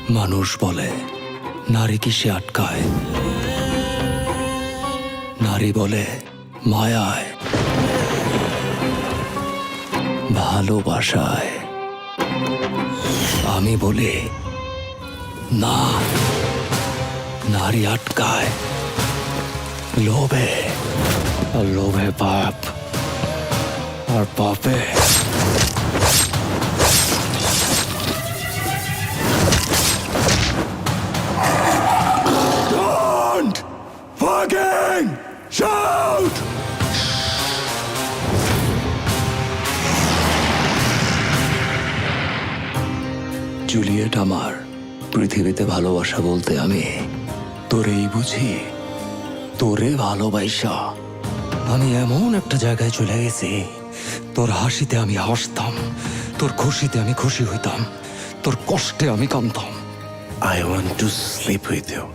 মানুষ বলে নারী কিসে আটকায়, নারী বলে মায়ায়, ভালোবাসায়। আমি বলি না, নারী আটকায় লোভে, আর লোভে পাপ, আর পাপে Don't fucking shout! জুলিয়েট আমার, পৃথিবীতে ভালোবাসা বলতে আমি তোরেই বুঝি। তোরে ভালোবাসা আমি এমন একটা জায়গায় চলে গেছি, তোর হাসিতে আমি হাসতাম, তোর খুশিতে আমি খুশি হইতাম, তোর কষ্টে আমি কাঁদতাম। I want to sleep with you.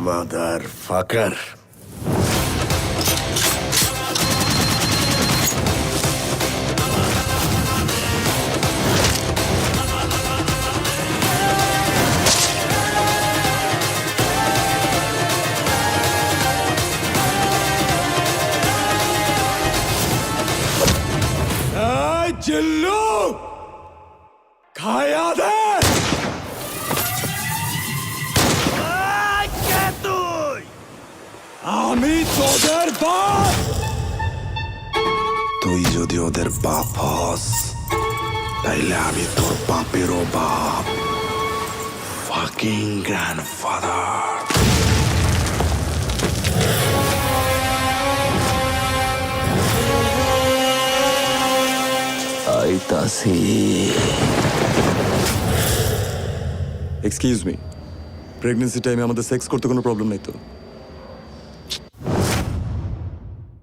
Motherfucker. চিল্লু খায়া দে। আমি তোদের বাপ। তুই যদি ওদের বাপ হস, তাইলে আমি তোর বাপেরও বাপ। Fucking grandfather. আইতাছি। এক্সকিউজ মি, প্রেগনেন্সি টাইমে আমাদের সেক্স করতে কোনো প্রবলেম নেই তো?